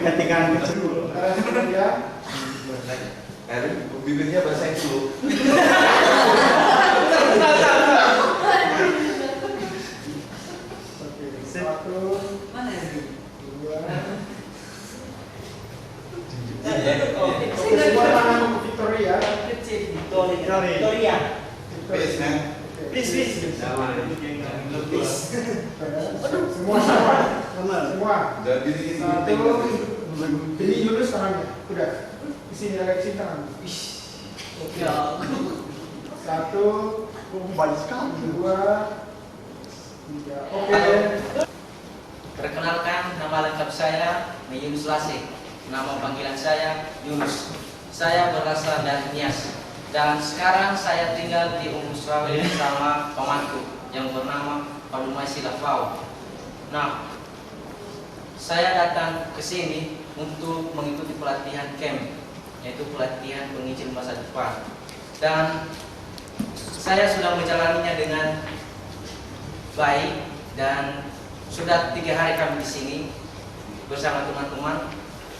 ketinggalan kecil. Ya. Bibirnya basahin dulu. Satu, Mana ya? dua. Saya Semua tangan untuk Victoria. kecil. Victoria. Please, man. Please. Semua semua. Jadi Satu. Jadi lurus tangannya. Udah. Di sini lagi sini tangan. Ya. Satu, Banyak sekali. dua, tiga. Oke. Perkenalkan, nama lengkap saya Yunus Lasih. Nama panggilan saya Yunus. Saya berasal dari Nias. Dan sekarang saya tinggal di Surawi bersama pamanku yang bernama Palumai Silafau. Nah, saya datang ke sini untuk mengikuti pelatihan camp, yaitu pelatihan penginjil masa depan. Dan saya sudah menjalaninya dengan baik dan sudah 3 hari kami di sini bersama teman-teman.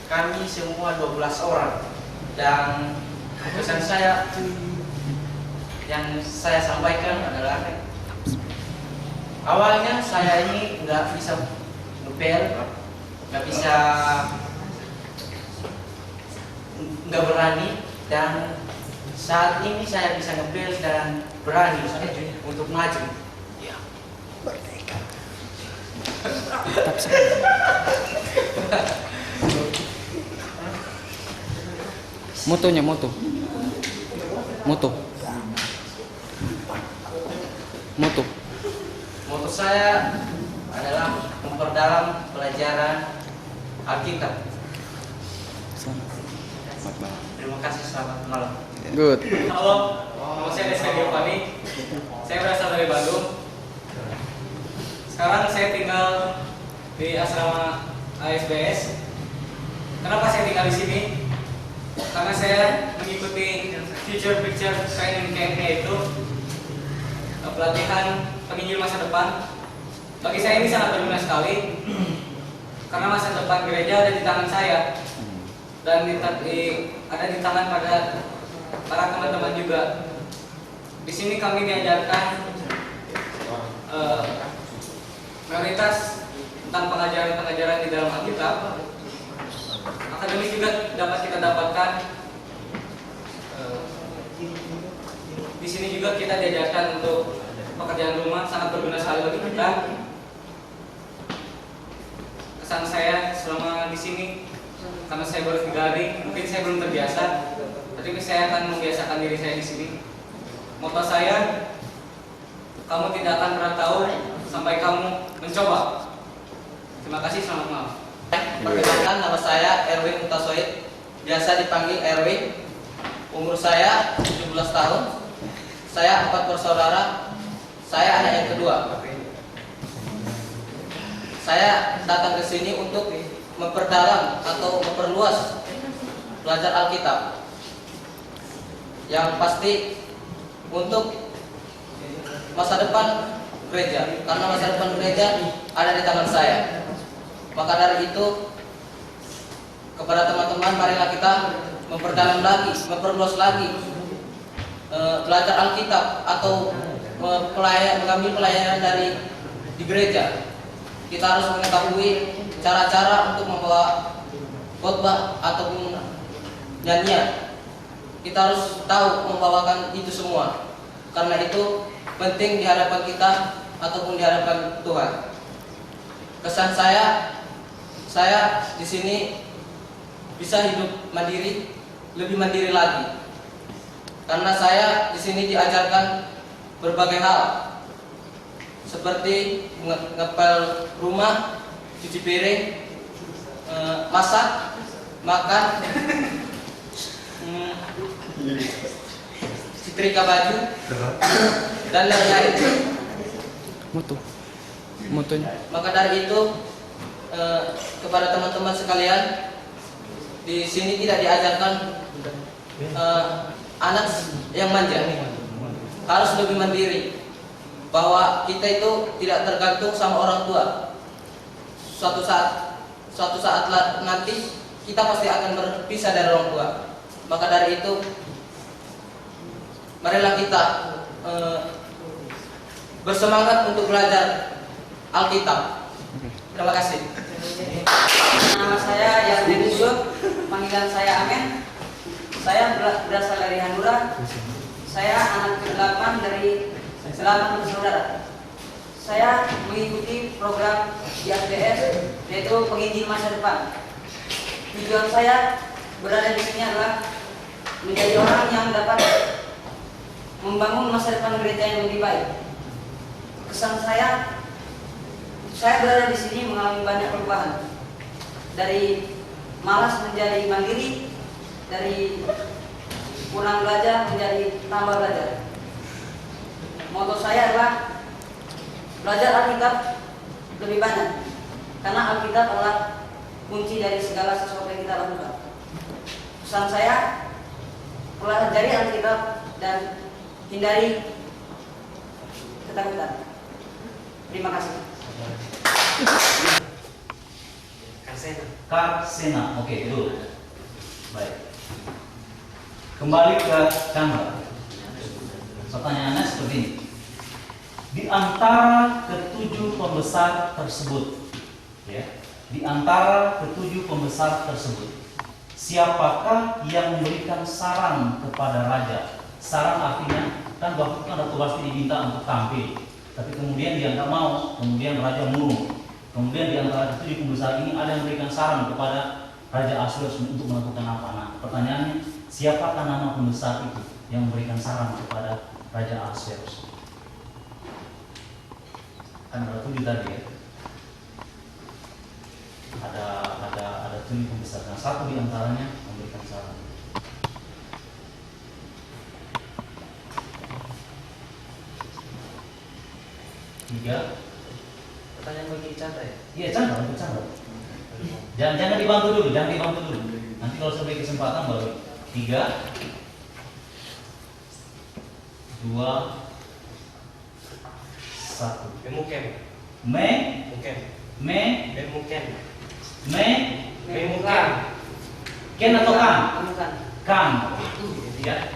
Kami semua 12 orang dan pesan saya yang saya sampaikan adalah awalnya saya ini nggak bisa ngepel, nggak berani, dan saat ini saya bisa ngepel dan berani untuk maju. Ya. Motonya moto. Moto saya adalah memperdalam pelajaran Alkitab. Terima kasih, selamat malam. Good. Halo, nama saya Deska Giovanni. Saya berasal dari Bandung. Sekarang saya tinggal di asrama ASBS. Kenapa saya tinggal di sini? Karena saya mengikuti Future Picture Training Camp-nya itu pelatihan penginjil masa depan. Bagi saya ini sangat berguna sekali karena masa depan gereja ada di tangan saya dan ada di tangan pada para teman-teman juga. Di sini kami diajarkan mayoritas tentang pengajaran-pengajaran di dalam Alkitab. Akademis juga dapat kita dapatkan. Di sini juga kita diajarkan untuk pekerjaan rumah, sangat berguna sekali bagi kita. Kesan saya selama di sini, karena saya baru 3 hari, mungkin saya belum terbiasa, tapi saya akan membiasakan diri saya di sini. Moto saya, kamu tidak akan pernah tahu sampai kamu mencoba. Terima kasih, selamat malam. Perkenalkan, nama saya Erwin Mutasoid, biasa dipanggil Erwin. Umur saya 17 tahun. Saya 4 bersaudara. Saya anak yang kedua. Saya datang ke sini untuk memperdalam atau memperluas belajar Alkitab. Yang pasti untuk masa depan gereja, karena masa depan gereja ada di tangan saya. Maka dari itu, kepada teman-teman, marilah kita memperdalam lagi, memperluas lagi belajar Alkitab atau mengambil pelayanan di gereja. Kita harus mengetahui cara-cara untuk membawa khotbah ataupun nyanyian. Kita harus tahu membawakan itu semua, karena itu penting di hadapan kita ataupun di hadapan Tuhan. Kesan saya di sini bisa hidup mandiri, lebih mandiri lagi. Karena saya di sini diajarkan berbagai hal, seperti ngepel rumah, cuci piring, masak, makan, setrika baju, dan lain-lain. Motonya. Maka dari itu, kepada teman-teman sekalian, di sini tidak diajarkan anak yang manja, harus lebih mandiri, bahwa kita itu tidak tergantung sama orang tua. Suatu saat suatu saat nanti kita pasti akan berpisah dari orang tua. Maka dari itu, marilah kita bersemangat untuk belajar Alkitab. Terima kasih. Nama saya Yasmin Yusuf, panggilan saya Amen. Saya berasal dari Hanura. Saya anak ke-8 dari 8 bersaudara. Saya mengikuti program di SDS, yaitu penginjil masa depan. Tujuan saya berada di sini adalah menjadi orang yang dapat membangun masa depan gereja yang lebih baik. Kesan saya berada di sini mengalami banyak perubahan. Dari malas menjadi mandiri, dari kurang belajar menjadi tambah belajar. Moto saya adalah belajar Alkitab lebih banyak, karena Alkitab adalah kunci dari segala sesuatu yang kita lakukan. Pesan saya, pelajari Alkitab dan hindari ketakutan. Terima kasih. Karsena, oke dulu. Baik. Kembali ke Chandra. Pertanyaannya seperti ini. Di antara ketujuh pembesar tersebut, ya, di antara ketujuh pembesar tersebut, siapakah yang memberikan saran kepada raja? Saran artinya kan waktu itu kan Ratu Wasti diminta untuk tampil, tapi kemudian dia nggak mau, kemudian raja murung. Kemudian di antara ketujuh pembesar ini ada yang memberikan saran kepada Raja Ahasuerus untuk melakukan apa? Nah, pertanyaannya, siapakah nama pembesar itu yang memberikan saran kepada Raja Ahasuerus? Kan ada 7 tadi ya. Ada 7 pembesar. Nah, satu di antaranya memberikan saran. Tiga. Pertanyaan bagi Chandra ya? Iya, Chandra, untuk Chandra. Jangan dibantu dulu. Nanti kalau saya beri kesempatan baru 3, 2, 1. Memuken. Ken atau Kan? Bukan. Kan. Ya.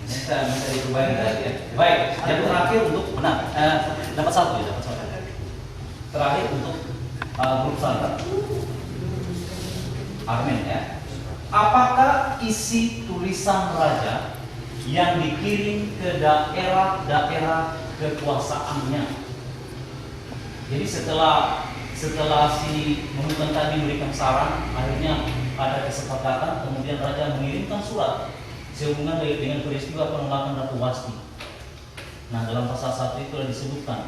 Bisa dicobain tadi ya. Baik, yang terakhir untuk benar. Dapat 1 ya, dapat 1. Terakhir untuk grup santai. Amin ya. Apakah isi tulisan raja yang dikirim ke daerah-daerah kekuasaannya? Jadi setelah si Memuken tadi memberikan saran, akhirnya ada kesepakatan, kemudian raja mengirimkan surat sehubungan dengan peristiwa penolakan Ratu Wasti. Nah, dalam pasal 1 itu ada disebutkan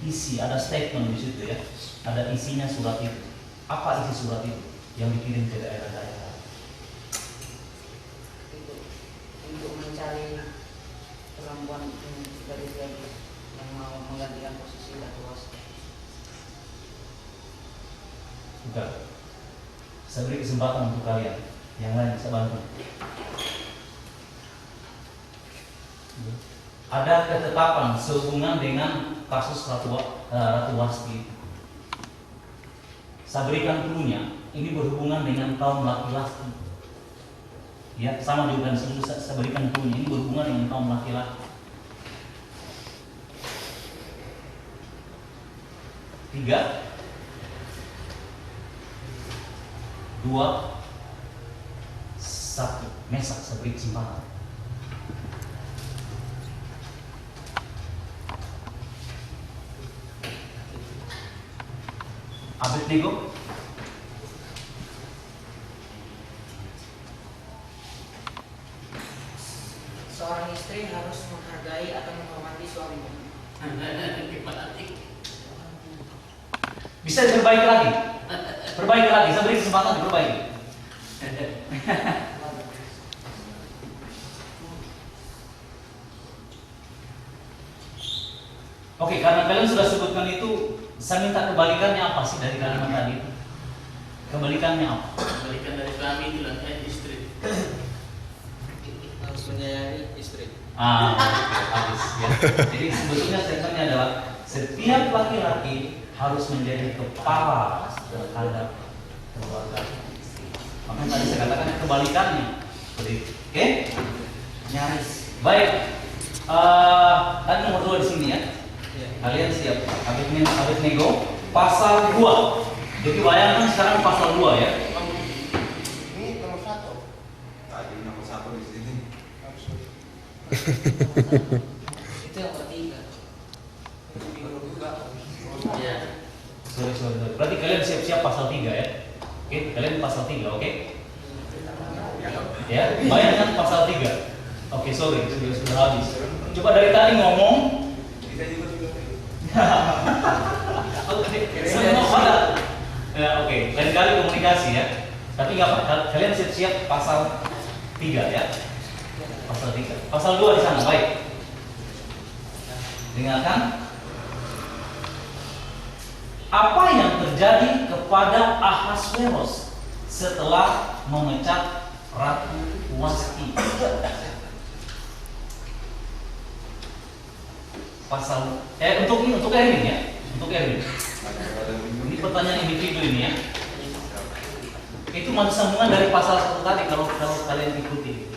isi, ada statement di situ ya, ada isinya surat itu. Apa isi surat itu yang dikirim ke daerah-daerah? Untuk mencari perempuan dari yang mau menggantikan posisi Ratu Wasti. Bukan. Saya beri kesempatan untuk kalian. Yang lain bisa bantu. Ada ketetapan sehubungan dengan kasus Ratu Wasti. Saya berikan clue-nya. Ini berhubungan dengan kaum laki-laki. Ya, sama juga sebelum saya berikan clue-nya. Ini berhubungan dengan kaum laki-laki. 3, 2, 1. Mesak, saya beri kesempatan. Abednego. Seorang istri harus menghargai atau menghormati suaminya. Bisa diperbaiki lagi. Perbaiki lagi, saya beri kesempatan diperbaiki. Oke, karena kalian sudah sebutkan itu, saya minta kebalikannya apa sih dari kalimat tadi? Kebalikannya apa? Kebalikan dari suami itu lah istri. Harus menyayangi istri. Habis ya. Jadi sebetulnya statementnya adalah setiap laki-laki harus menjadi kepala terhadap keluarga istri. Makanya tadi saya katakan kebalikannya. Oke? Nyaris. Baik. Tadi nomor 2 di sini ya. Kalian siap? Abednego pasal 2. Jadi bayangkan sekarang pasal 2 ya. Ini nomor 1. Tadi nomor 1 di sini. Itu yang ketiga. Iya. Sorry. Berarti kalian siap-siap pasal 3 ya. Oke, kalian pasal 3, oke? Ya, bayangkan pasal 3. Oke, sorry, sudah habis. Coba dari tadi ngomong. Oke, semua pada. Ya, oke, lain kali komunikasi ya. Tapi nggak apa, kalian siap-siap pasal 3 ya. Pasal 3. Pasal 2 di sana, baik. Dengarkan. Apa yang terjadi kepada Ahasveros setelah memecat Ratu Wasti? Pasal untuk Erwin ya, untuk Erwin. Ini pertanyaan individu ini ya. Itu masih sambungan dari pasal 1 tadi kalau kalian ikuti.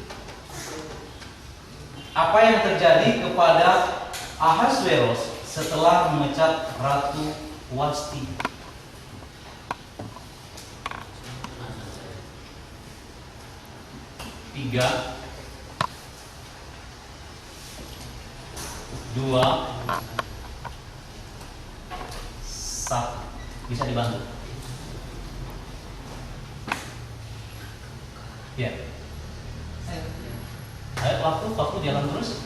Apa yang terjadi kepada Ahasveros setelah memecat Ratu Wasti? Tiga, 2, 1. Bisa dibantu? Ya. Ayo, waktu jalan terus.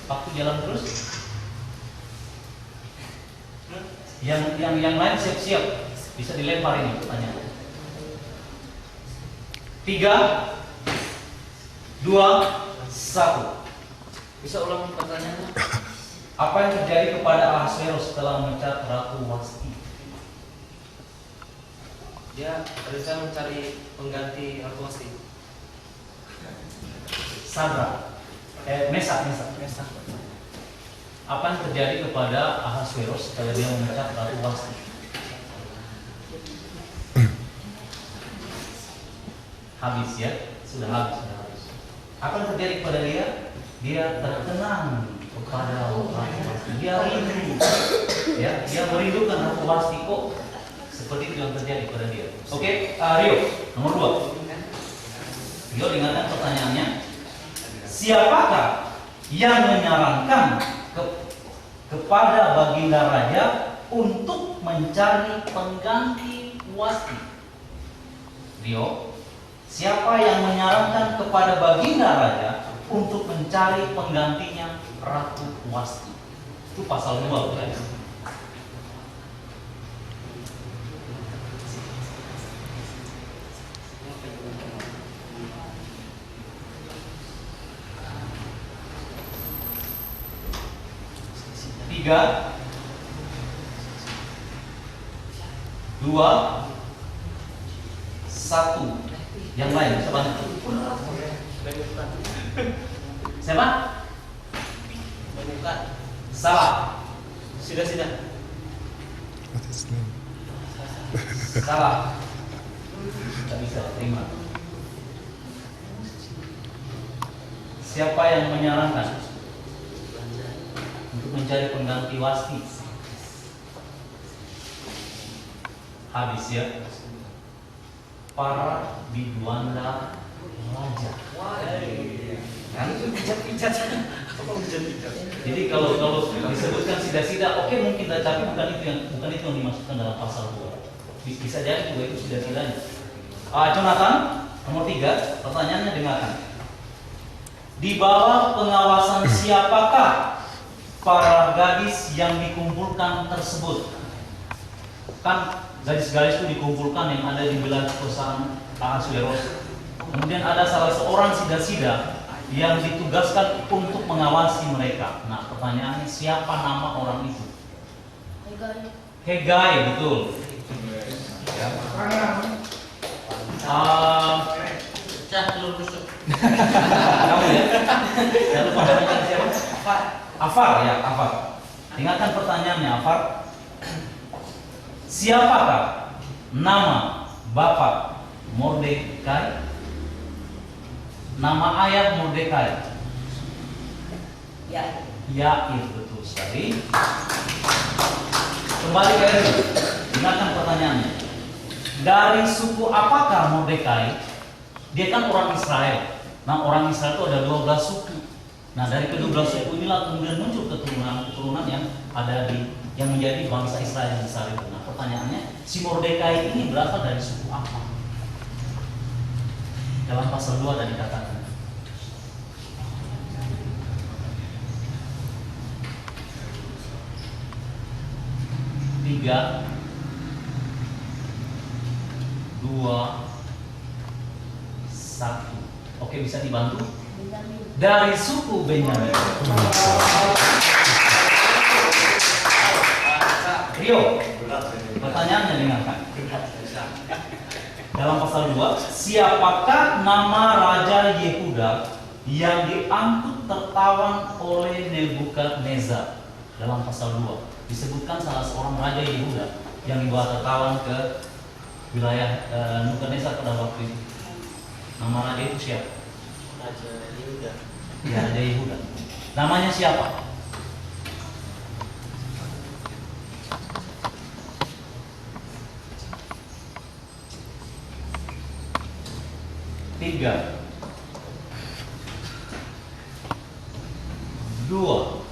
Waktu jalan terus. Yang lain siap-siap. Bisa dilempar ini pertanyaan. 3, 2, 1. Bisa ulang pertanyaannya? Apa yang terjadi kepada Ahasveros setelah memecat Ratu Wasti? Dia berusaha mencari pengganti Ratu Wasti. Sadra, Mesak. Apa yang terjadi kepada Ahasveros setelah dia memecat Ratu Wasti? Habis ya, sudah habis. Apa yang terjadi kepada dia? Dia terkenang kepada Ratu Wasti. Dia rindu, ya, dia merindukan Ratu Wasti kok. Seperti itu yang terjadi pada dia. Oke, Rio, nomor 2. Rio, dengarkan pertanyaannya. Siapakah yang menyarankan kepada Baginda Raja untuk mencari pengganti Wasti? Rio, siapa yang menyarankan kepada Baginda Raja untuk mencari penggantinya Ratu Wasti? Itu pasal 2 kan? Tiga, 2, 1. Yang lain bisa bantu. Siapa? Bukan. Salah. Sudah. Salah. Tidak bisa terima. Siapa yang menyarankan untuk mencari pengganti Wasti? Habis ya. Para Biduanda Raja. Kan? Jadi kalau disebutkan sida-sida, oke mungkin, tapi bukan itu yang dimasukkan dalam pasal 2. Bisa jadi juga itu sida-sidanya. Jonathan, nomor 3, pertanyaannya dengarkan. Di bawah pengawasan siapakah para gadis yang dikumpulkan tersebut? Kan gadis-gadis itu dikumpulkan yang ada di wilayah perusahaan Ahasveros. Kemudian ada salah seorang sida-sida yang ditugaskan untuk mengawasi mereka. Nah, pertanyaannya siapa nama orang itu? Hegai, betul. Ya. Kamu ya? Jangan lupa namanya siapa? Afar ya, Afar. Ingatkan pertanyaannya, Afar. Siapakah nama bapak Mordekai, nama ayah Mordekai. Ya. Yair, betul sekali. Kembali ke Erwin, dengarkan pertanyaannya. Dari suku apakah Mordekai? Dia kan orang Israel. Nah, orang Israel itu ada 12 suku. Nah, dari kedua suku inilah kemudian muncul keturunan yang ada yang menjadi bangsa Israel yang besar itu. Nah, pertanyaannya, si Mordekai ini berasal dari suku apa? Dalam pasal 2 tadi dikatakan. Tiga, 2, 1. Oke, bisa dibantu? Dari suku Benyamin. Rio, pertanyaannya dengarkan. Dalam pasal 2, siapakah nama Raja Yehuda yang diangkut tertawan oleh Nebukadnezar? Dalam pasal 2 disebutkan salah seorang Raja Yehuda yang dibawa tertawan ke wilayah Nebukadnezar pada waktu itu. Nama raja itu siapa? Raja Yehuda. Ya, Raja Yehuda. Namanya siapa? Tiga, 2,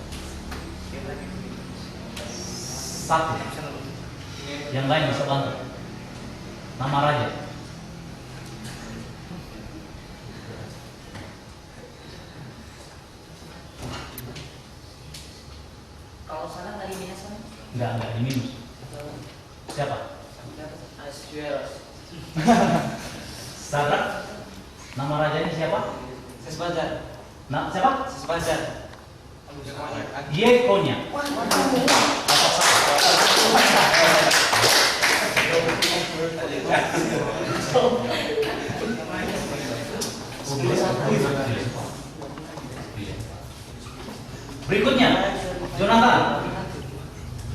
1. Yang lain bisa bantu. Nama raja. Kalau salah tadi biasa. Enggak diminus. Siapa? Asueros. Sadrak. Nama rajanya siapa? Sesbajar. Nah, siapa? Sesbajar. Yekonya. Berikutnya, Jonathan.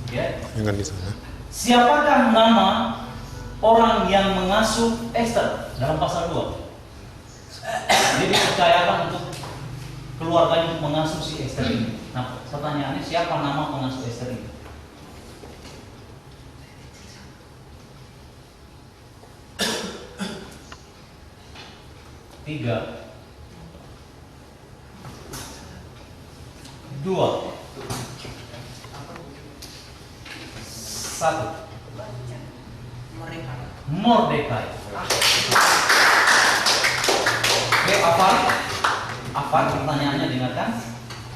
Ya. Jangan di sana. Siapakah nama orang yang mengasuh Esther dalam pasal 2? Dia dipercayakan untuk keluarganya untuk mengasuh si Esther ini. Nah, pertanyaannya, siapa nama pengasuh Esther ini? Tiga, 2, 1. Mordekai. Oke, apa pertanyaannya, dengarkan.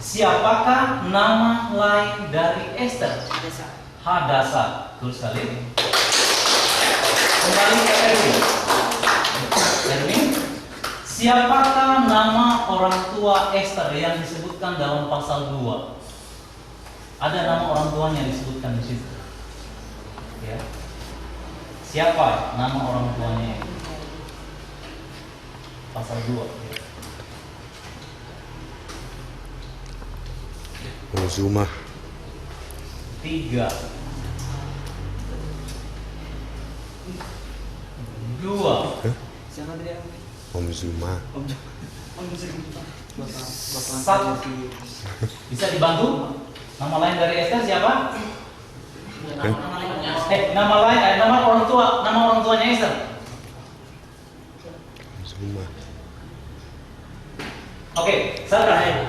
Siapakah nama lain dari Esther? Hadasa. Betul sekali. Kembali ke Erwin. Erwin, siapakah nama orang tua Esther yang disebutkan dalam pasal 2? Ada nama orang tuanya disebutkan di situ. Ya. Siapa nama orang tuanya? Pasal 2. Zuma. 3, 2, Siapa dia? Om Zuma. 1. Bisa dibantu? Nama lain dari Esther siapa? Nama orang tuanya Esther. Zuma. Oke, Sarah.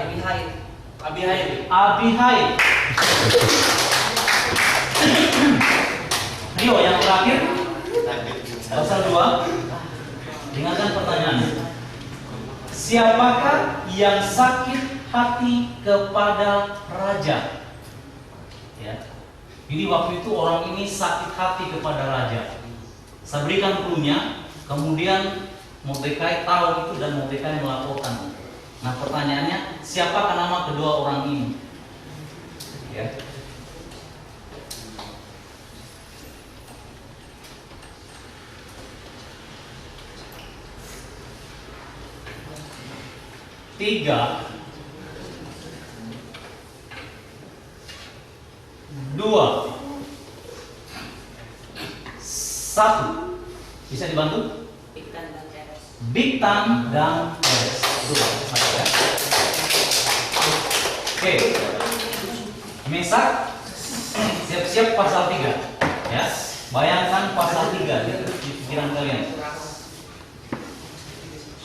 Abihail. Rio yang terakhir. Pasal 2. Dengarkan pertanyaannya. Siapakah yang sakit hati kepada raja? Ya. Jadi waktu itu orang ini sakit hati kepada raja. Saya berikan clue-nya, kemudian Mordekai tahu itu dan Mordekai melaporkan. Nah, pertanyaannya, siapakah nama kedua orang ini? Ya. Tiga, 2, 1. Bisa dibantu? Bigtan dan Ceres. Bigtan dan Peres. Itu satu ya. Oke. Mesak, siap-siap pasal 3 ya. Bayangkan pasal 3 di pikiran kalian.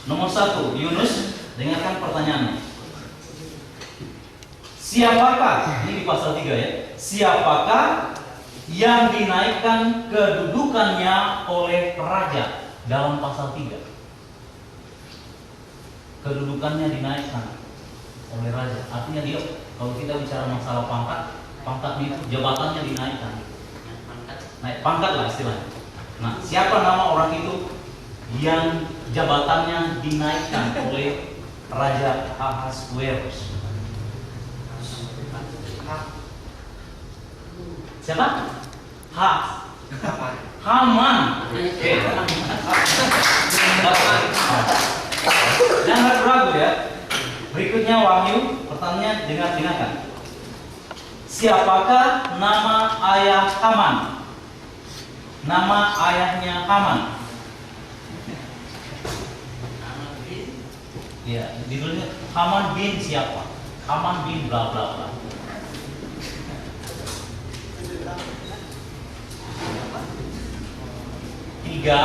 Nomor 1, Yunus, dengarkan pertanyaannya. Siapakah, ini di pasal 3 ya, siapakah yang dinaikkan kedudukannya oleh raja dalam pasal 3? Kedudukannya dinaikkan oleh raja, artinya dia, kalau kita bicara masalah pangkatnya itu jabatannya dinaikkan, naik pangkat lah istilahnya. Nah, siapa nama orang itu yang jabatannya dinaikkan oleh Raja Ahasverus? Siapa? Haman. Oke. Jangan ragu ya. Berikutnya Wahyu, pertanyaan dengarkan. Siapakah nama ayah Haman? Nama ayahnya Haman. Ya, judulnya Haman bin siapa? Haman bin bla bla bla. Tiga,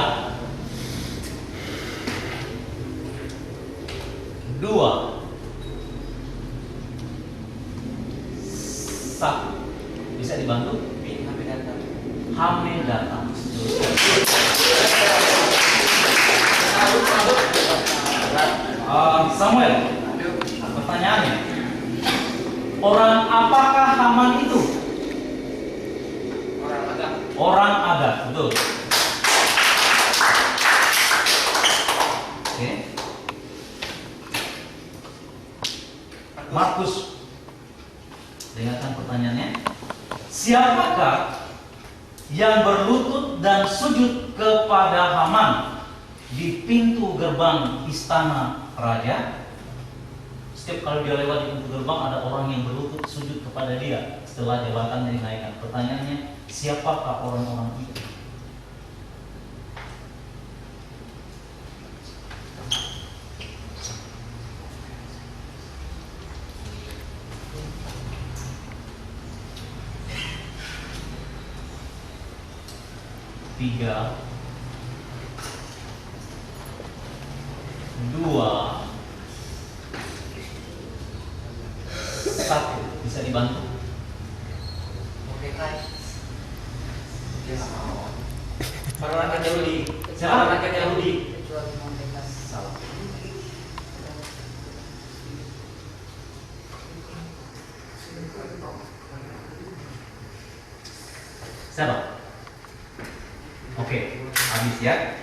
2, 1. Bisa dibantu? Hamedata. Samuel, pertanyaannya, orang apakah Haman itu? Orang Agag, betul. Oke. Markus, dengarkan pertanyaannya. Siapakah yang berlutut dan sujud kepada Haman di pintu gerbang istana raja? Setiap kali dia lewat di pintu gerbang ada orang yang berlutut sujud kepada dia setelah jabatannya dinaikkan. Pertanyaannya, siapakah orang-orang itu? Tiga, 2, 1. Bisa dibantu? Para rakyat Yahudi. Siapa? Para rakyat Yahudi. Salah. Siapa? Oke, habis ya.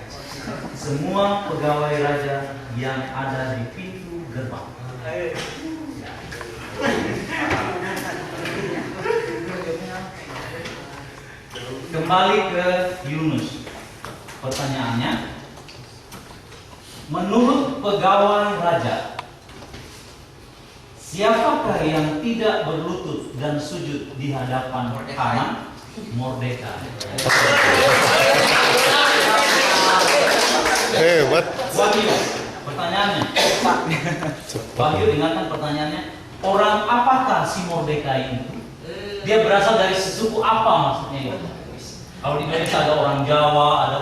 Semua pegawai raja yang ada di pintu gerbang. Kembali ke Yunus. Pertanyaannya, menurut pegawai raja, siapakah yang tidak berlutut dan sujud di hadapan Haman? Mordekai. Hebat. Wahyu, pertanyaannya. Wahyu, dengarkan pertanyaannya. Orang apakah si Mordekai itu? Dia berasal dari suku apa maksudnya itu? Kalau di Indonesia ada orang Jawa, ada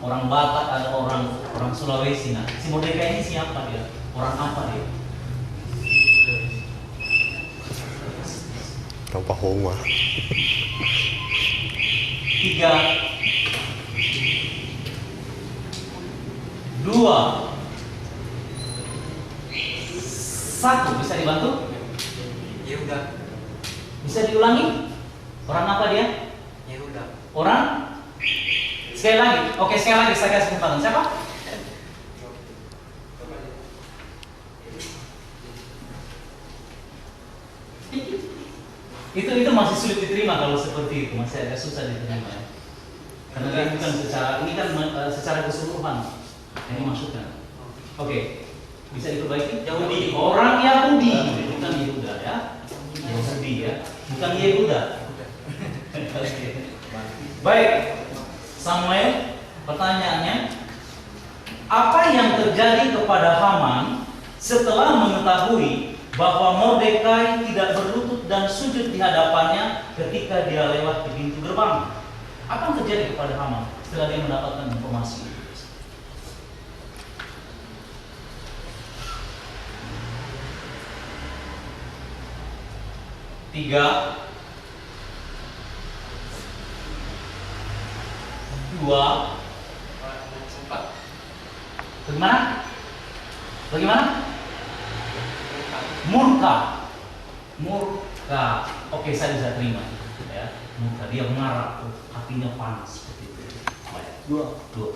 orang Batak, ada orang Sulawesi. Nah, si Mordekai ini siapa dia? Orang apa dia? Tanpa Homa. 3, 2, 1. Bisa dibantu? Yehuda. Bisa diulangi? Orang apa dia? Yehuda. Orang? Sekali lagi. Oke, sekali lagi saya kasih kesempatan. Siapa? Itu masih sulit diterima kalau seperti itu, masih agak susah diterima ya. Karena dia bukan ini kan secara keseluruhan yang dimaksudkan. Oke, bisa diperbaiki? Yahudi. Orang Yahudi, bukan Yehuda ya. Yahudi ya, bukan Yehuda. Baik, Samuel, Pertanyaannya, apa yang terjadi kepada Haman setelah mengetahui bahwa Mordekai tidak berlutut dan sujud di hadapannya ketika dia lewat di pintu gerbang? Apa yang terjadi kepada Haman setelah dia mendapatkan informasi? Tiga, 2, Bagaimana? Murka. Oke, saya bisa terima. Ya, murka. Dia marah, hatinya panas seperti itu. Baik. 2.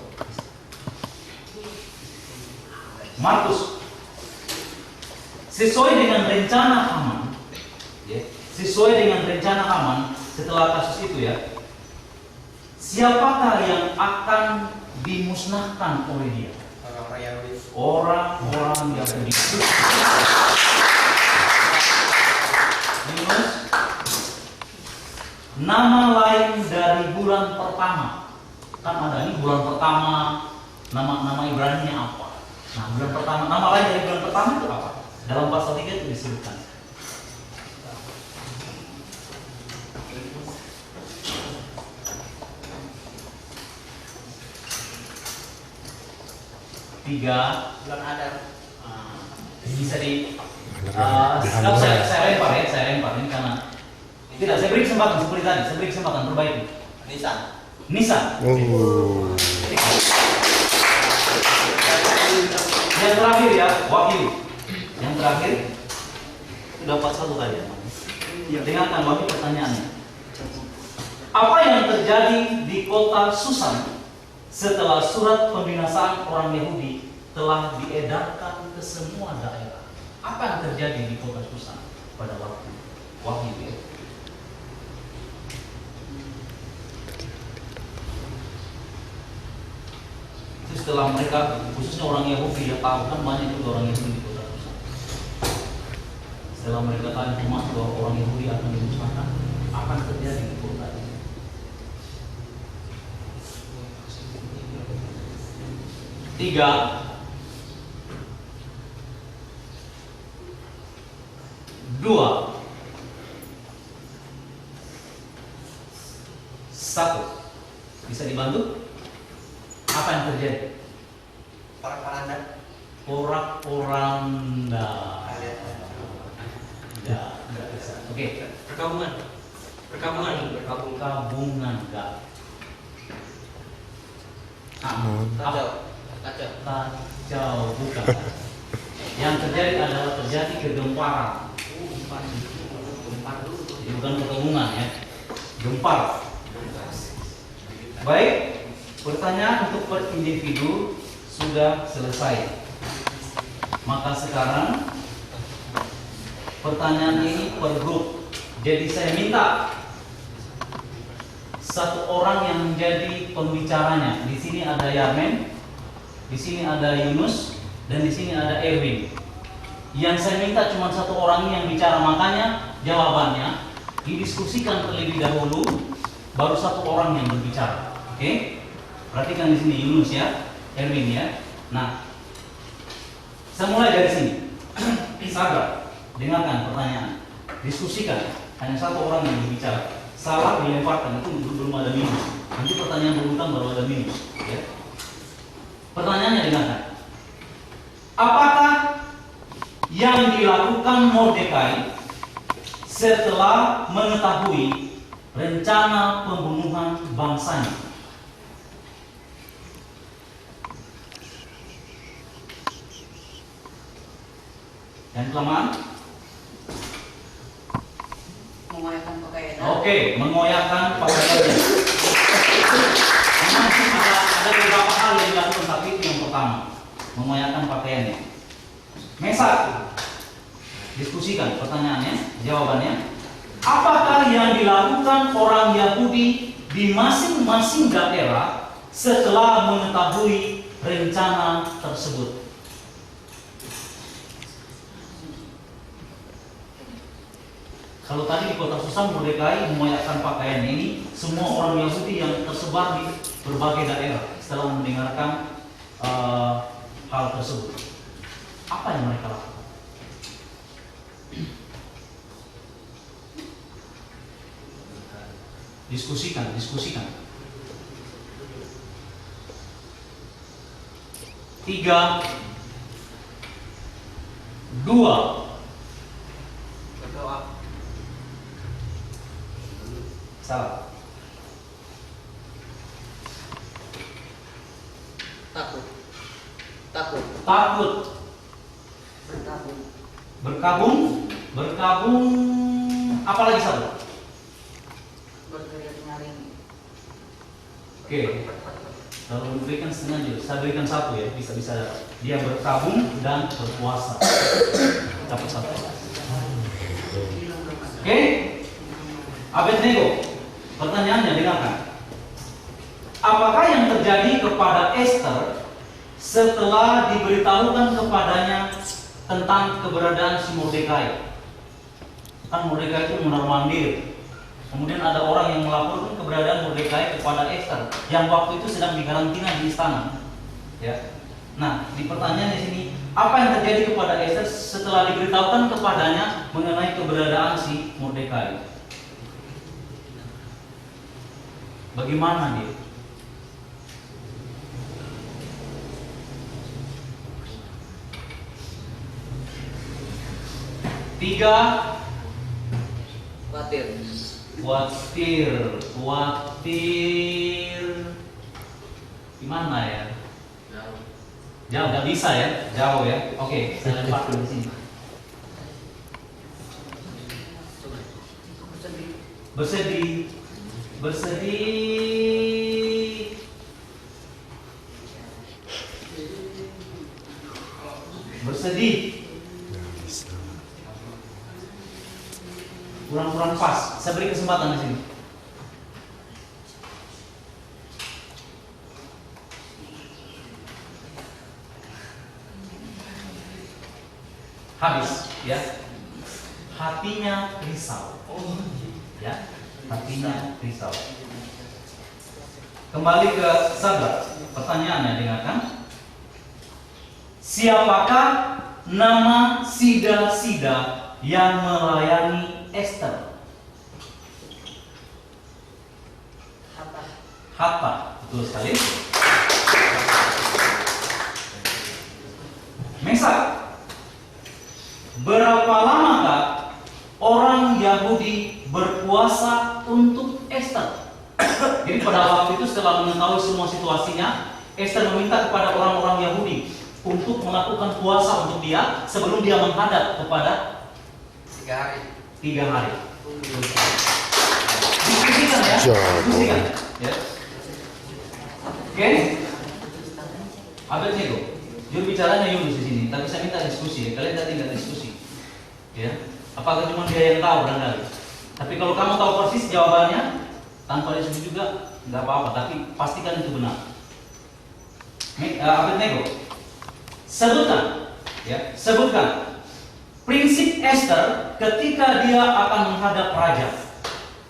Markus. Sesuai dengan rencana Haman, ya, setelah kasus itu ya, siapakah yang akan dimusnahkan oleh dia? Orang-orang Yahudi. Yunus, nama lain dari bulan pertama. Kan ada ini bulan pertama, nama Ibrani-nya apa? Nah, bulan pertama, nama lain dari bulan pertama itu apa? Dalam pasal 3 itu disebutkan. Bulan Adar. Bisa di saya lempar ini karena tidak, saya beri kesempatan seperti tadi, saya beri kesempatan perbaiki. Nisan. Oh. Yang terakhir ya, Wahyu. Yang terakhir itu dapat 1 kali ya. Dengarkan Wahyu pertanyaannya. Apa yang terjadi di kota Susan setelah surat pembinasaan orang Yahudi telah diedarkan ke semua daerah? Apa yang terjadi di kota Susan pada waktu Wahyu ya? Itu setelah mereka, khususnya orang Yahudi, ya tahu kan banyak juga orang Yahudi di kota Susan. Setelah mereka tahu informasi bahwa orang Yahudi akan dimusnahkan, apa yang terjadi di kota itu? 3, 2, 1. Bisa dibantu? Apa yang terjadi? Porak-poranda. Enggak bisa. Oke. Perkabungan enggak. Kacau bukan. Yang terjadi adalah terjadi kegemparan. Jadi bukan perkabungan ya. Gempar. Baik, pertanyaan untuk per individu sudah selesai. Maka sekarang pertanyaan ini per grup. Jadi saya minta satu orang yang menjadi pembicaranya. Di sini ada Yarmen, di sini ada Yunus, dan di sini ada Erwin. Yang saya minta cuma satu orang yang bicara, makanya jawabannya didiskusikan terlebih dahulu, baru satu orang yang berbicara. Oke? Perhatikan di sini Yunus ya, Erwin ya. Nah, saya mulai dari sini. Sabar, dengarkan pertanyaan, diskusikan. Hanya satu orang yang berbicara. Salah dilemparkan, itu belum ada minus. Nanti pertanyaan berulang baru ada minus. Ya. Pertanyaannya dengarkan. Apakah yang dilakukan Mordekai setelah mengetahui rencana pembunuhan bangsanya? Yang kelamaan? Mengoyakkan pakaian. Oke, mengoyakkan pakaiannya. Memang ada beberapa hal yang dilakukan, tapi itu yang pertama, mengoyakkan pakaiannya. Mesak, diskusikan pertanyaannya, jawabannya. Apakah yang dilakukan orang Yahudi di masing-masing daerah setelah mengetahui rencana tersebut? Kalau tadi di kota Susan Mordekai mengoyakkan pakaian ini, semua orang Yahudi yang tersebar di berbagai daerah. setelah mendengarkan hal tersebut? Apa yang mereka lakukan? Diskusikan. 3, 2, Berdoa. salah. Takut. Takut. Berkabung. Apalagi satu? Bergerak nyaring. Oke. Kalau memberikan setengah juga, saya berikan satu ya, bisa dia berkabung dan berpuasa. Dapat satu. Oke. Abednego, pertanyaannya dengarkan. Apakah yang terjadi kepada Esther setelah diberitahukan kepadanya tentang keberadaan si Mordekai? Kan Mordekai itu mondar-mandir. Kemudian ada orang yang melaporkan keberadaan Mordekai kepada Esther yang waktu itu sedang dikarantina di istana. Ya. Nah, di pertanyaan di sini, apa yang terjadi kepada Esther setelah diberitahukan kepadanya mengenai keberadaan si Mordekai? Bagaimana dia? Tiga, khawatir. Gimana ya? Jauh, nggak bisa ya? Jauh ya? Oke, saya lemparkan di sini. Bersedih. Kurang pas. Saya beri kesempatan di sini. Habis, ya. Hatinya risau. Ya, hatinya risau. Kembali ke Sabar. Pertanyaannya dengarkan. Siapakah nama sida-sida yang melayani Esther? Hatta, betul sekali. Mesak, berapa lamakah orang Yahudi berpuasa untuk Esther? Jadi pada waktu itu setelah mengetahui semua situasinya, Esther meminta kepada orang-orang Yahudi untuk melakukan puasa untuk dia sebelum dia menghadap kepada 3 hari. Diskusikan ya. Diskusikan. Ya. Oke. Abednego. Juru bicaranya Yunus di sini. Tapi saya minta diskusi. Kalian tadi nggak diskusi. Ya. Apakah cuma dia yang tahu barangkali? Tapi kalau kamu tahu persis jawabannya, tanpa diskusi juga nggak apa-apa. Tapi pastikan itu benar. Abednego. Sebutkan prinsip Esther ketika dia akan menghadap raja.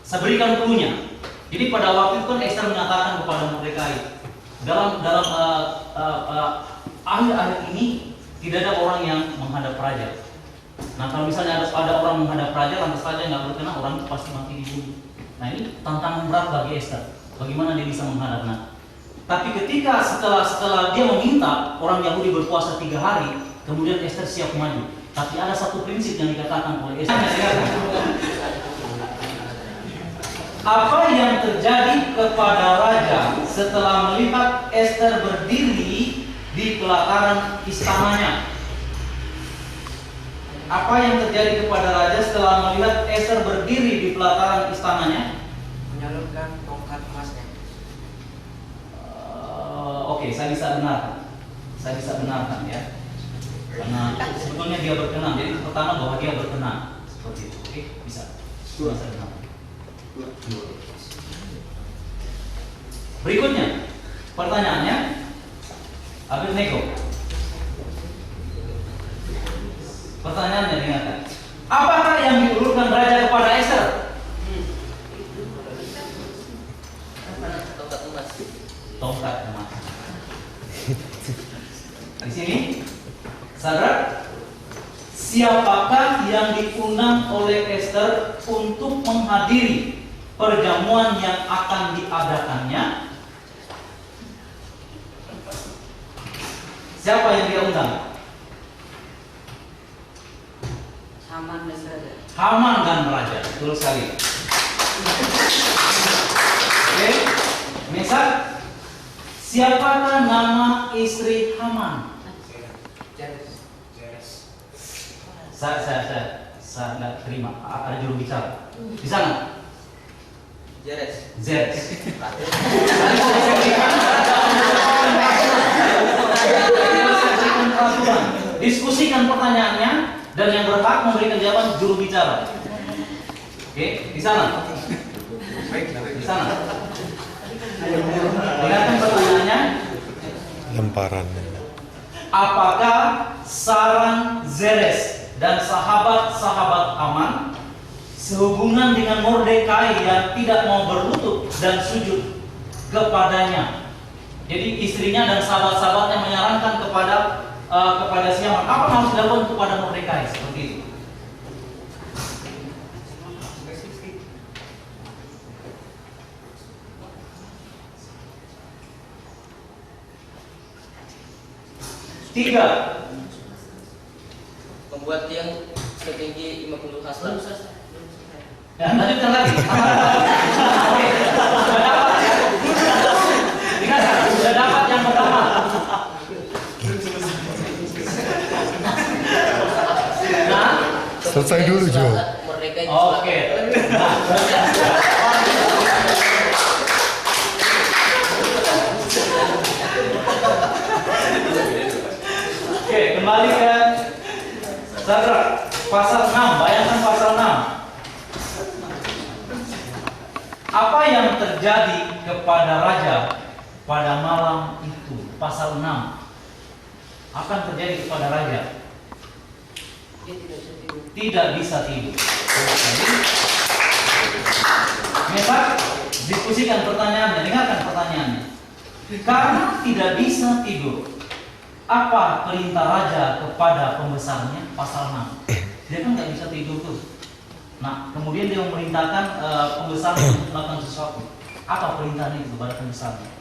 Saya berikan clue-nya. Jadi pada waktu itu kan Esther mengatakan kepada Mordekai, dalam akhir-akhir ini tidak ada orang yang menghadap raja. Nah, kalau misalnya ada orang menghadap raja, lantas raja nggak berkenan, orang itu pasti mati dibunuh. Nah, ini tantangan berat bagi Esther. Bagaimana dia bisa menghadap? Nah, tapi ketika setelah dia meminta orang Yahudi berpuasa 3 hari, kemudian Esther siap maju. Tapi ada satu prinsip yang dikatakan oleh Esther. Apa yang terjadi kepada raja setelah melihat Esther berdiri di pelataran istananya? Apa yang terjadi kepada raja setelah melihat Esther berdiri di pelataran istananya? Menyalurkan tongkat emasnya. Oke, saya bisa benarkan ya, karena sebetulnya dia berkenan. Jadi pertama bahwa dia berkenan seperti itu. Oke, bisa benarkan. Berikutnya, pertanyaannya, Abednego. Pertanyaannya dengarkan. Apakah yang diulurkan raja kepada Esther? Tongkat emas. Di sini, Sadrak, siapakah yang diundang oleh Esther untuk menghadiri perjamuan yang akan diadakannya? Siapa yang dia undang? Haman dan Raja. Haman dan Raja, betul sekali. Oke, Mesak, siapakah nama istri Haman? Saya nggak terima. Ada juru bicara. Bisa nggak? Jeres. Zeres. Diskusikan pertanyaannya dan yang berhak memberikan jawaban juru bicara. Oke, di sana. Di sana. Dengarkan pertanyaannya. Lemparan. Apakah saran Zeres dan sahabat-sahabat Haman sehubungan dengan Mordekai yang tidak mau berlutut dan sujud kepadanya? Jadi istrinya dan sahabat-sahabatnya menyarankan kepada si Haman, apa yang harus dilakukan kepada Mordekai seperti itu. Tiga, Membuat tiang setinggi 50 hasrat. dan lanjutkan lagi. Oke, sudah dapat ya. Ingat, sudah dapat yang pertama. Nah, Selesai dulu, Jo. Merdeka oke. Nah, oke, kembali ke Sadrak, pasal 6. Bayangkan pasal 6. Apa yang terjadi kepada raja pada malam itu? Pasal 6. Apa yang terjadi kepada raja? Dia tidak bisa tidur. Tidak bisa tidur. Jadi, Mesak, diskusikan pertanyaannya, dengarkan pertanyaannya. Karena tidak bisa tidur, apa perintah raja kepada pembesarnya? Pasal 6. Dia kan nggak bisa tidur tuh. Nah, kemudian dia memerintahkan pembesar untuk melakukan sesuatu. Apa perintahnya itu kepada pembesarnya?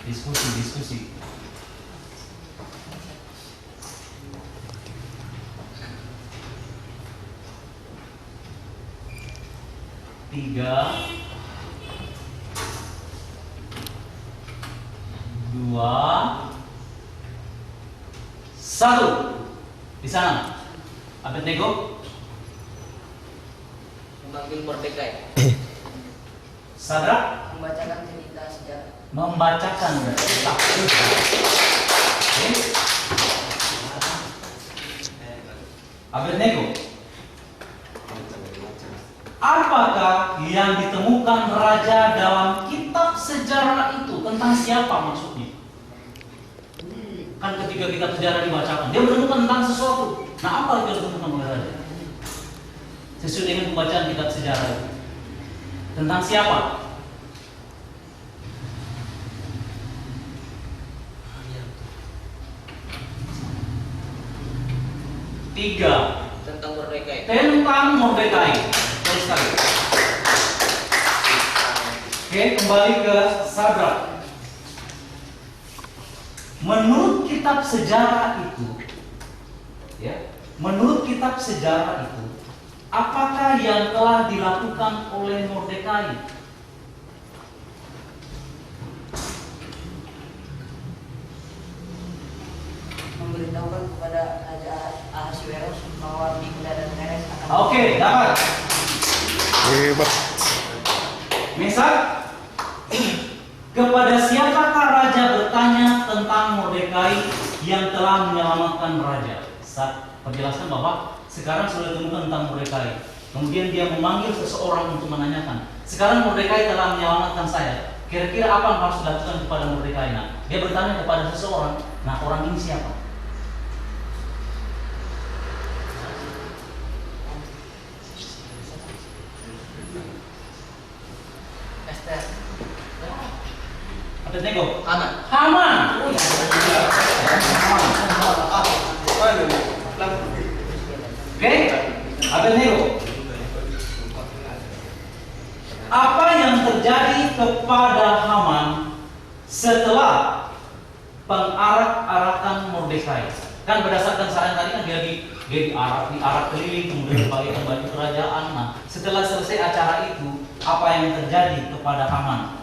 Diskusi. Tiga, 2, 1. Di sana. Abednego, memanggil Mordekai. Sadrak, Membacakan cerita sejarah. membacakan cerita. Oke. Abednego, apakah yang ditemukan raja dalam kitab sejarah itu? Tentang siapa maksudnya? Kan ketika kitab sejarah dibacakan, dia menemukan tentang sesuatu. Nah, apa yang ditemukan oleh raja? Sesuai dengan pembacaan kitab sejarah itu. Tentang siapa? Tiga. Tentang Mordekai. Tentang Mordekai. Terus sekali. Oke, kembali ke Sadrak. Menurut kitab sejarah itu, ya, menurut kitab sejarah itu, apakah yang telah dilakukan oleh Mordekai? Memberitahukan kepada Raja Ahasuerus bahwa Bigda dan Teres akan. Oke, dapat. Hebat. Mesak, kepada siapakah raja bertanya tentang Mordekai yang telah menyelamatkan raja? Perjelaskan bahwa sekarang sudah ditemukan tentang Mordekai. Kemudian dia memanggil seseorang untuk menanyakan. Sekarang Mordekai telah menyelamatkan saya. Kira-kira apa yang harus dilakukan kepada Mordekai? Nah, dia bertanya kepada seseorang. Nah, orang ini siapa? Esther. Abednego. Haman. Haman. pengarak-arakan Mordekai. Kan berdasarkan saran tadi kan dia diarak keliling, kemudian dibagikan baju kerajaan. Nah, setelah selesai acara itu, apa yang terjadi kepada Haman?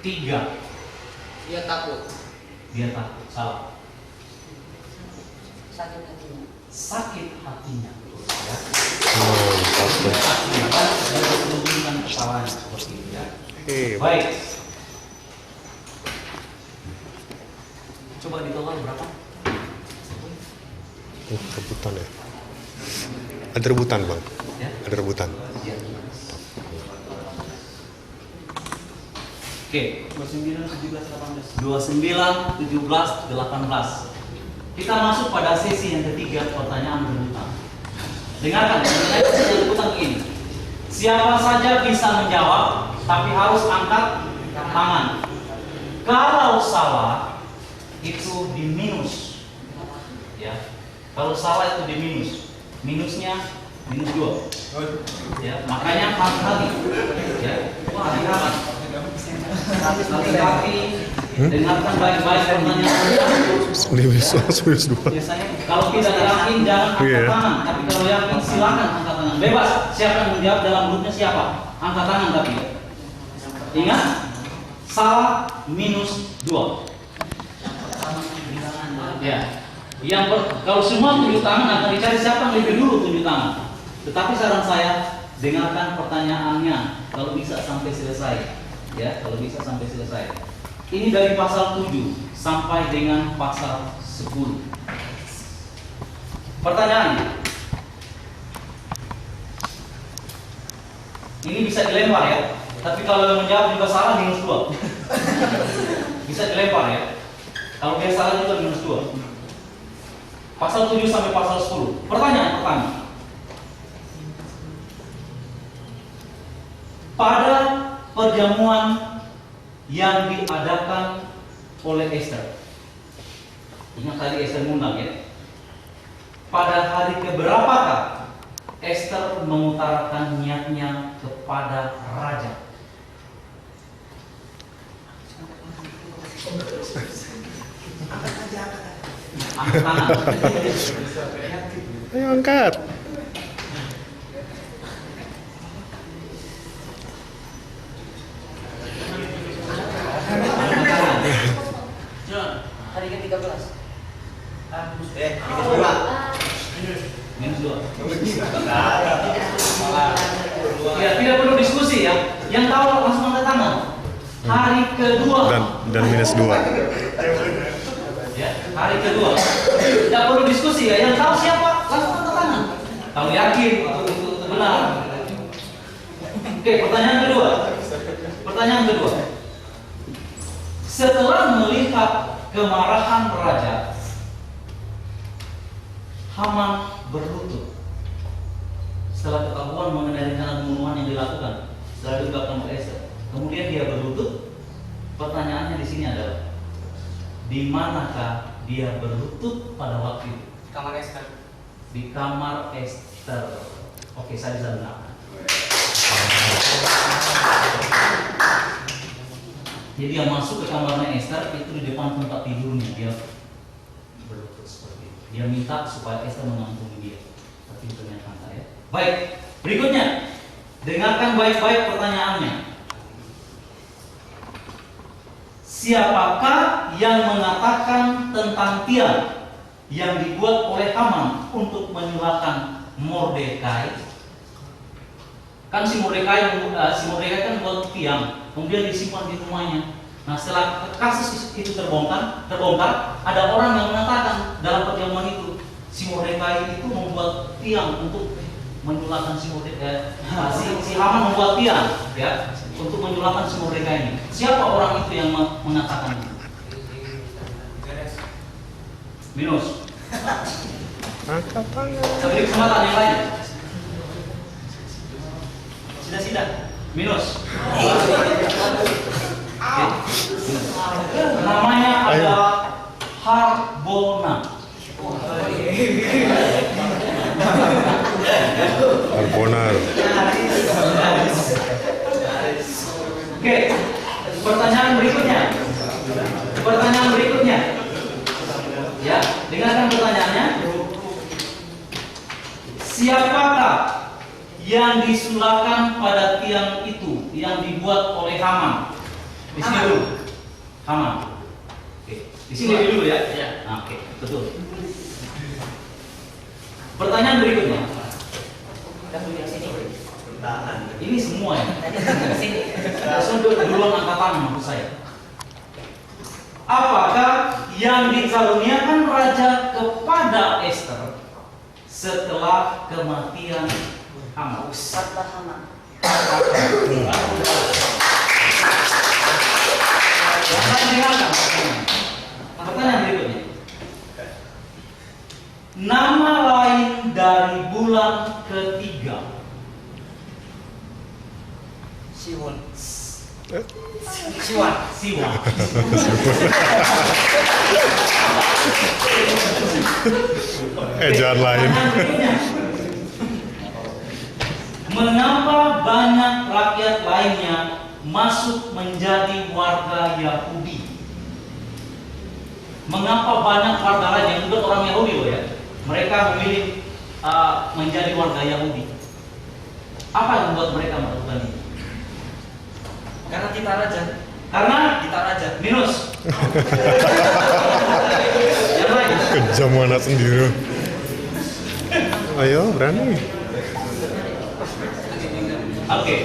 Tiga, Dia takut. dia takut. Salah. Sakit hatinya. Sakit hatinya. Ya. Oh, takut. Hatinya kan dan menurunkan kepalanya seperti itu ya. Baik. Coba ditolak berapa? Rebutan ya. Ada rebutan bang. Ya. Ada rebutan. Ya. Oke. 29, 17, 18. 29, 17, 18. Kita masuk pada sesi yang ketiga, pertanyaan rebutan. Dengarkan, pertanyaan yang rebutan ini. Siapa saja bisa menjawab, tapi harus angkat tangan. Kalau salah, itu diminus. Ya. Kalau salah itu diminus. Minusnya minus 2. Ya, makanya hati-hati. Ya. Hati-hati. Hati-hati. Dengarkan baik-baik pertanyaan. Minus 2. Biasanya kalau tidak yakin jangan angkat Iya. tangan, tapi kalau yakin silakan angkat tangan. Bebas. Siapa yang menjawab dalam grupnya siapa? Angkat tangan tapi. Ingat, salah minus 2. Ya. Kalau semua tunjuk tangan akan dicari siapa yang lebih dulu tunjuk tangan. Tetapi saran saya dengarkan pertanyaannya kalau bisa sampai selesai. Ya, kalau bisa sampai selesai. Ini dari pasal 7 sampai dengan pasal 10. Pertanyaannya, ini bisa dilempar ya, tapi kalau yang menjawab juga salah minus 2. Bisa dilempar ya. Kalau dia salah juga minus 2. Pasal 7 sampai pasal 10. Pertanyaan pertama. Pada perjamuan yang diadakan oleh Esther. Ingat tadi Esther mengundang ya. Pada hari keberapakah Esther mengutarakan niatnya kepada raja? Angkat tangan. Ayo angkat. Hari ke-13. Minus 2. Ya, tidak perlu diskusi ya. Yang tahu langsung angkat tangan. Hari kedua. Dan minus 2. Ya, hari kedua. Tidak perlu diskusi ya. Yang tahu siapa langsung angkat tangan. Kalau yakin itu benar. Oke, pertanyaan kedua. Pertanyaan kedua. Setelah melihat kemarahan raja, Haman berlutut. Setelah ketahuan mengenai rencana pembunuhan yang dilakukan, setelah diungkapkan oleh Esther, kemudian dia berlutut. Pertanyaannya di sini adalah, di manakah dia berlutut pada waktu itu? Kamar Esther. Di kamar Esther. Oke, saya bisa benarkan. Jadi dia masuk ke kamarnya Esther, itu di depan tempat tidurnya dia berlutut seperti itu. Dia minta supaya Esther mengampuni dia. Tapi ternyata enggak ya. Baik, berikutnya dengarkan baik-baik pertanyaannya. Siapakah yang mengatakan tentang tiang yang dibuat oleh Haman untuk menyulahkan Mordekai? Kan si Mordekai kan buat tiang, kemudian disimpan di rumahnya. Nah, setelah kasus itu terbongkar, ada orang yang mengatakan dalam perjamuan itu si Mordekai itu membuat tiang untuk menyulahkan si Mordekai. Si Haman membuat tiang, ya, untuk menyulahkan si Mordekai ini. Siapa orang itu yang mengatakan itu? Minus. Angkat tangan. Saya beri kesempatan yang lain. Sudah. Minus. Oke. Namanya adalah Harbona. Alponar. Oke, pertanyaan berikutnya. Pertanyaan berikutnya. Ya, dengarkan pertanyaannya. Siapakah yang disulahkan pada tiang itu yang dibuat oleh Haman? Di sini dulu. Haman. Oke, di sini dulu ya. Nah, oke, betul. Pertanyaan berikutnya. Ini semua ya. Sudut duluan angkatan maksud saya. Apakah yang dikaruniakan raja kepada Esther setelah kematian Haman? Kata Haman. Pertanyaan berikutnya. Nama lain dari bulan ketiga. Siwon. Siwan. Ejaan lain. Pertanyaan berikutnya. Mengapa banyak rakyat lainnya masuk menjadi warga Yahudi? Mengapa banyak warga lain yang bukan orang Yahudi loh ya? Mereka memilih menjadi warga Yahudi. Apa yang membuat mereka melakukan ini? Karena kita raja. Karena Kita raja. minus. Yang lain. Kejam anak sendiri. Ayo, berani. Oke.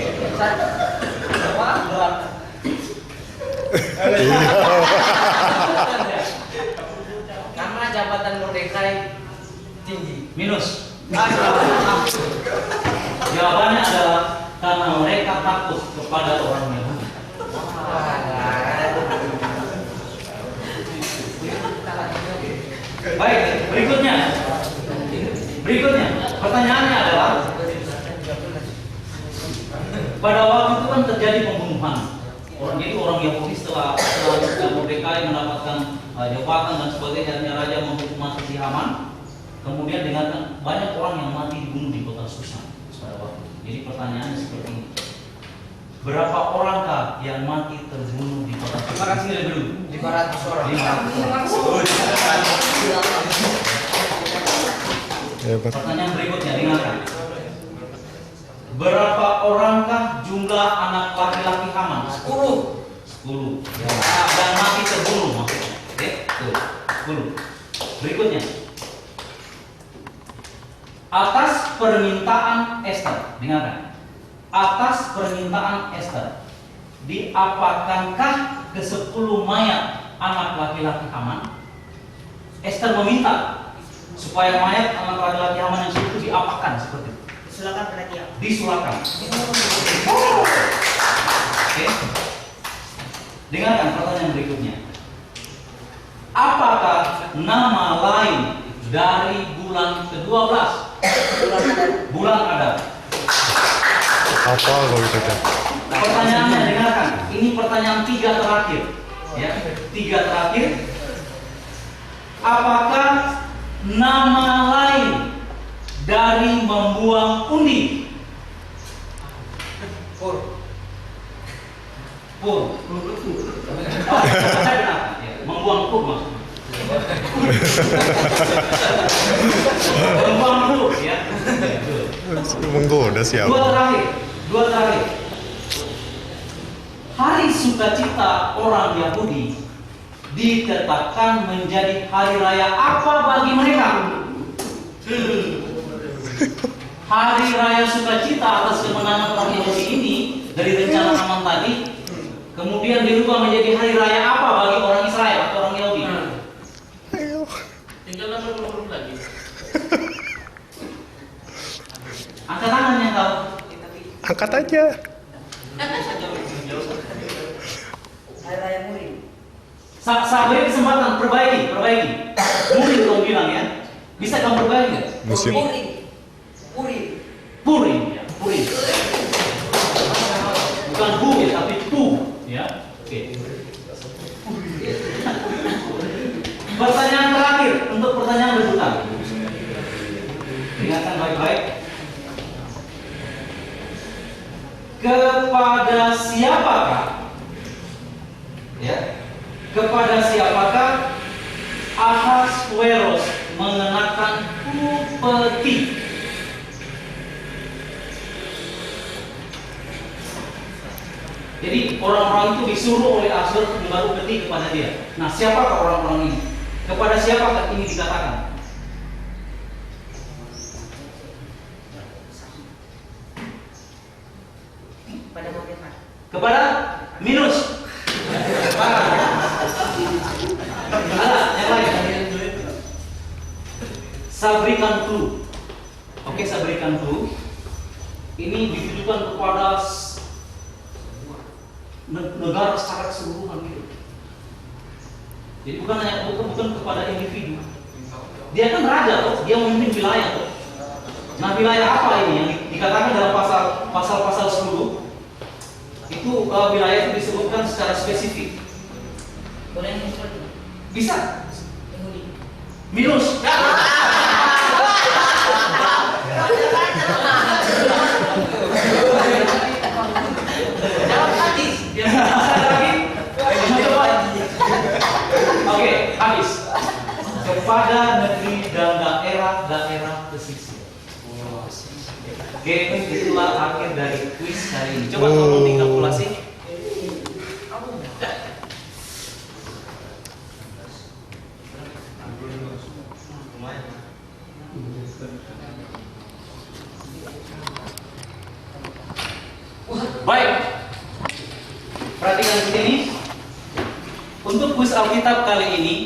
Karena jabatan Mordekai tinggi. Minus. Jawabannya adalah karena mereka takut kepada orang Yahudi. Baik, berikutnya. Pertanyaannya adalah pada waktu itu kan terjadi pembunuhan. Jadi orang Yahudi setelah Mordekai mendapatkan jabatan dan sebagainya, raja menghukum mati si Haman. Kemudian dengan banyak orang yang mati dibunuh di kota Susan pada waktu itu. Jadi pertanyaannya seperti ini. Berapa orangkah yang mati terbunuh di kota Susan? Terima kasih dulu. 500 orang. 500. Hebat. Pertanyaan berikutnya, dengarkan. Berapa orangkah jumlah anak laki-laki Haman? 10. Ya. Dan mati terbunuh maksudnya. Oke, tuh. 10. Berikutnya. Atas permintaan Esther, dengarkan. Atas permintaan Esther, diapakankah ke-10 mayat anak laki-laki Haman? Esther meminta supaya mayat anak laki-laki Haman yang itu diapakan seperti itu. Silakan berarti. Disulahkan. Oke. Dengarkan pertanyaan berikutnya. Apakah nama lain dari bulan ke-12? Bulan Adar. Apa kalau gitu kan? Pertanyaannya dengarkan. Ini pertanyaan 3 terakhir. Ya, 3 terakhir. Apakah nama lain dari membuang undi? Pur. Membuang pur maksudnya. Membuang pur ya. Menggoda siapa? Dua terakhir. Hari sukacita orang Yahudi ditetapkan menjadi hari raya apa bagi mereka? Hari raya sukacita atas kemenangan orang Yahudi ini dari rencana Haman tadi kemudian dirubah menjadi hari raya apa bagi orang Israel atau orang Yahudi? Tinggal 80 lagi. Angkat tangan yang tahu. Angkat aja. Hari Raya Murim. Saya beri kesempatan, perbaiki. Mungkin kamu bilang ya. Bisa kamu perbaiki nggak? Musim. Purim ya, Purim. Bukan bu ya, tapi pu ya. Oke. Pertanyaan terakhir untuk pertanyaan rebutan. Dengarkan baik-baik. kepada siapakah? Ya, kepada siapakah Ahasveros mengenakan upeti? Jadi orang-orang itu disuruh oleh Ahasveros membawa upeti kepada dia. Nah, siapakah orang-orang ini? Kepada siapakah ini dikatakan? Pada bagaimana? Kepada minus. Yang lain. Saya berikan clue. Oke, saya berikan clue. Ini ditujukan kepada negara secara keseluruhan gitu. Jadi bukan kepada individu. Dia kan raja tuh, dia memimpin wilayah tuh. Nah, wilayah apa ini yang dikatakan dalam pasal 10? Itu wilayah itu disebutkan secara spesifik. Boleh yang seperti itu? Bisa. Yahudi. Minus. Jawab hadis. Oke, habis. Kepada negeri dan daerah pesisir. Oke, itulah akhir dari kuis hari ini. Coba tolong dikalkulasi. Baik. Perhatikan di sini. Untuk kuis Alkitab kali ini,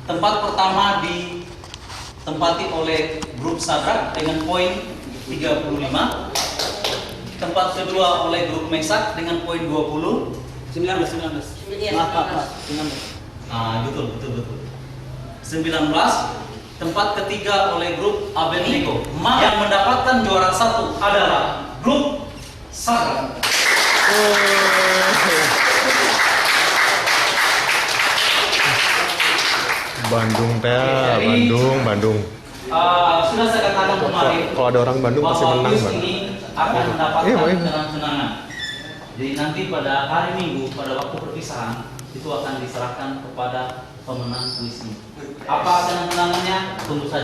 tempat pertama ditempati oleh grup Sadrak dengan poin 35. Tempat kedua oleh grup Mesak dengan poin 20. 19. Maaf. 19. Ah, betul. 19. Tempat ketiga oleh grup Abednego. Yang mendapatkan juara 1 adalah grup Sadrak. Bandung teh, Jadi, Bandung. Sudah saya katakan kemarin. Kalau ada orang Bandung pasti bahwa menang, kuis Bang. ini akan mendapatkan Iya, Bang. kenang-kenangan. Jadi nanti pada hari Minggu, pada waktu perpisahan, itu akan diserahkan kepada pemenang kuis ini. Apa kenang-kenangannya? Tunggu saja.